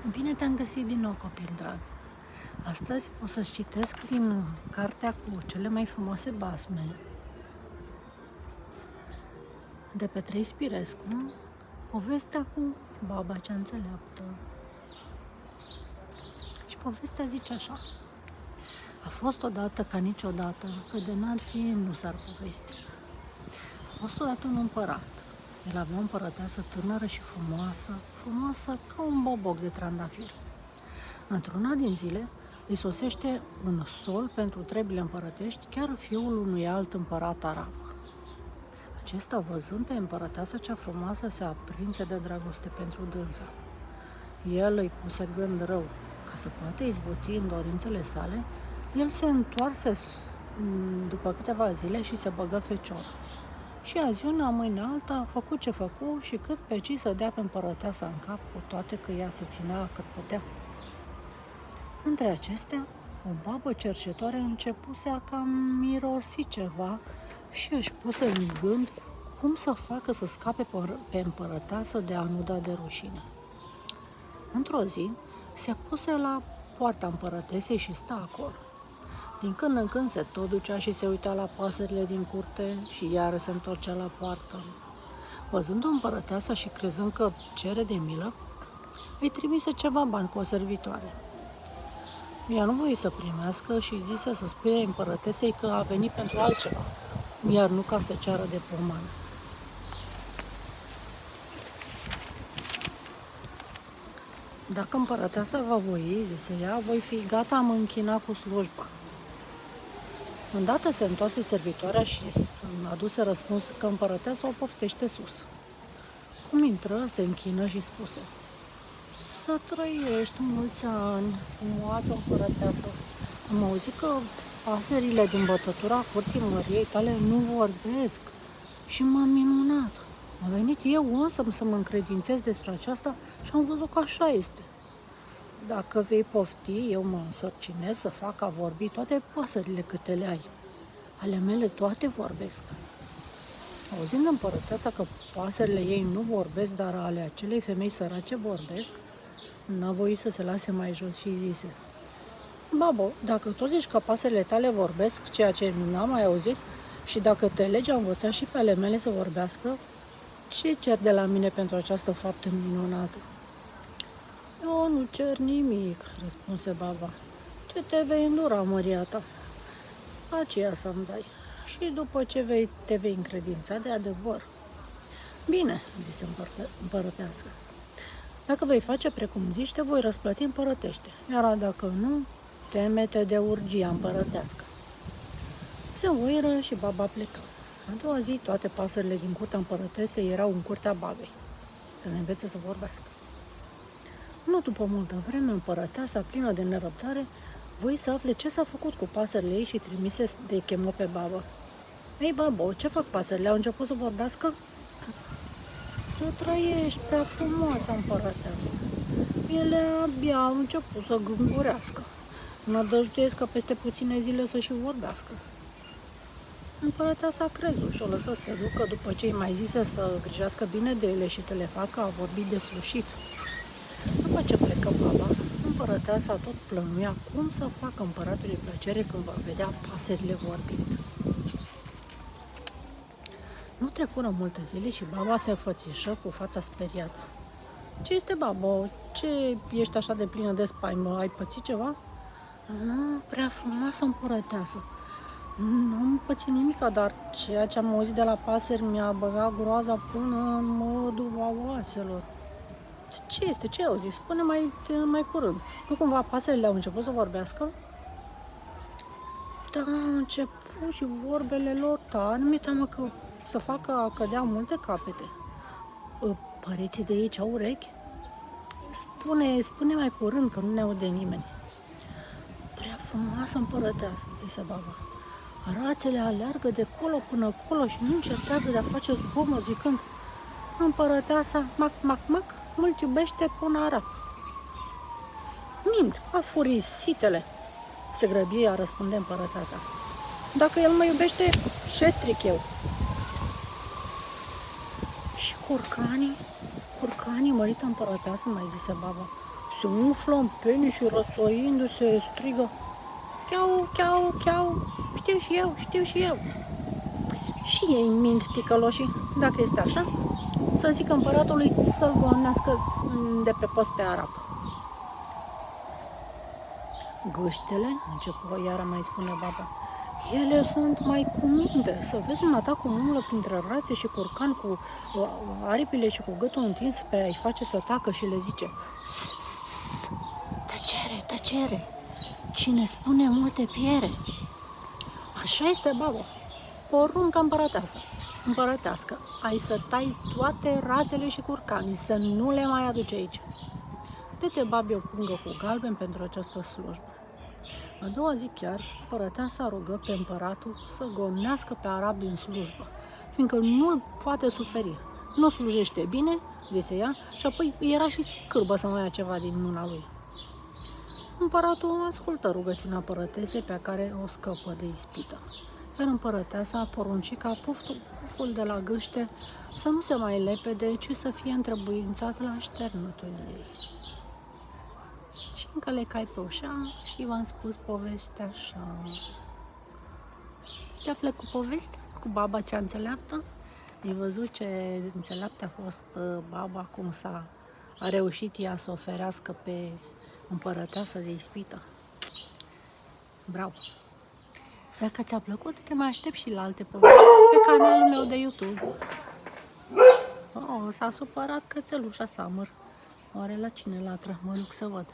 Bine te-am găsit din nou, copil drag. Astăzi o să-ți citesc din cartea cu cele mai frumoase basme de Petrei Spirescu, povestea cu baba cea înțeleaptă. Și povestea zice așa: a fost odată ca niciodată, că de n-ar fi, nu s-ar povesti. A fost odată un împărat. El avea o împărăteasă tânără și frumoasă, frumoasă ca un boboc de trandafir. Într-una din zile îi sosește un sol pentru trebile împărătești, chiar fiul unui alt împărat arab. Acesta, văzând pe împărăteasa cea frumoasă, se aprinse de dragoste pentru dânsa. El îi puse gând rău. Ca să poată izbuti în dorințele sale, el se întoarse după câteva zile și se băgă fecior. Și azi una, mâine alta, a făcut ce făcu și cât pe ci să dea pe împărăteasa în cap, cu toate că ea se ținea cât putea. Între acestea, o babă cercetoare începuse a cam mirosi ceva și își puse în gând cum să facă să scape pe împărăteasă de a nu da de rușine. Într-o zi, se puse la poarta împărătesei și sta acolo. Din când în când se tot ducea și se uita la pasările din curte și iară se întorcea la poartă. Văzând-o împărăteasa și crezând că cere de milă, îi trimise ceva bani cu o servitoare. Ea nu voie să primească și zise să spune împărătesei că a venit pentru altceva, iar nu ca să ceară de pomană. Dacă împărăteasa va voi, zise ea, voi fi gata a mă închina cu slujba. Îndată se întoarse servitoarea și aduse răspuns că împărăteasa o poftește sus. Cum intră, se închină și spuse: să trăiești mulți ani, frumoasă împărăteasă. Am auzit că pasările din bătătura curții măriei tale nu vorbesc și m-am minunat. Am venit eu însă să mă încredințez despre aceasta și am văzut că așa este. Dacă vei pofti, eu mă însărcinez să fac a vorbi toate pasările câte le ai. Ale mele toate vorbesc. Auzind împărăteasa că pasările ei nu vorbesc, dar ale acelei femei sărace vorbesc, n-a voit să se lase mai jos și zise: babo, dacă tu zici că pasările tale vorbesc, ceea ce n-am mai auzit, și dacă te legi a învățat și pe ale mele să vorbească, ce cer de la mine pentru această faptă minunată? Eu nu cer nimic, răspunse baba. Ce te vei îndura, măria ta? Aceea să-mi dai. Și după ce te vei încredința de adevăr. Bine, zise împărătească. Dacă vei face precum zici, te voi răsplăti împărătește, iar dacă nu, teme-te de urgia împărătească. Se învoiră și baba plecă. A doua zi, toate pasările din curtea împărătesei erau în curtea babei, să le învețe să vorbească. Nu după multă vreme, împărăteasa, plină de nerăbdare, voi să afle ce s-a făcut cu pasările ei și trimise de chemă pe babă. Ei, babo, ce fac pasările? Au început să vorbească? Să trăiești, prea frumoasă împărăteasă. Ele abia au început să gângurească. Nădăjduiesc că peste puține zile să și vorbească. Împărăteasa a crezut și o lăsă să se ducă după ce îi mai zise să grijească bine de ele și să le facă a vorbi deslușit. După ce plecă baba, împărăteasa tot plănuia cum să facă împăratului plăcere când va vedea pasările vorbind. Nu trecură multe zile și baba se înfățișă cu fața speriată. Ce este, babo? Ce ești așa de plină de spaimă? Ai pățit ceva? Nu, prea frumoasă împărăteasă. Nu am pățit nimica, dar ceea ce am auzit de la pasări mi-a băgat groaza până în măduva oaselor. Ce este? Ce ai auzit? Spune mai curând. Nu cumva pasările au început să vorbească? Da, au început și vorbele lor, dar nu mi-e teamă că să facă a cădea multe capete. Păreții de aici au urechi? Spune mai curând, că nu ne aude nimeni. Prea frumoasă împărăteasă, zise baba. Rațele aleargă de colo până colo și nu încetează de a face zgomot zicând: împărăteasa, mac, mac, mac, mult iubește până arap. Mint, afurisitele, se grăbi a răspunde împărăteasa. Dacă el mă iubește, ce stric eu? Și curcanii, mărită împărăteasă, mai zise baba, se umflă în pene și rățoindu-se strigă: Cheau, cheau, cheau, știu și eu, știu și eu. Și ei mint ticăloșii, dacă este așa, să zică împăratului să-l gonească de pe post pe arab. Gâștele, începu iară mai spune baba, ele sunt mai cu minte. Să vezi un atac cum umblă printre rațe și curcani cu aripile și cu gâtul întins pe a-i face să tacă și le zice: tăcere, tăcere, cine spune multe piere. Așa este, baba. Porunca împărătească, ai să tai toate rațele și curcanii, să nu le mai aduci aici. Dă-te, babi, o pungă cu galben pentru această slujbă. A doua zi chiar, împărăteasa rugă pe împăratul să gonească pe arabi în slujbă, fiindcă nu-l poate suferi. Nu slujește bine, zise ea, și apoi era și scârbă să mai ia ceva din mâna lui. Împăratul ascultă rugăciunea împărătesei pe care o scăpă de ispită. Iar împărăteasa a poruncit ca puful de la gâște să nu se mai lepede, ci să fie întrebuințat la șternutul ei. Și încă le cai pe ușa și v-am spus povestea așa. Ți-a plăcut povestea cu baba cea înțeleaptă? Ai văzut ce înțeleaptă a fost baba, cum a reușit ea să o ferească pe împărăteasă de ispită? Bravo! Dacă ți-a plăcut, te mai aștept și la alte povești pe canalul meu de YouTube. Oh, s-a supărat cățelușa Summer. Oare la cine latră? Mă duc să văd.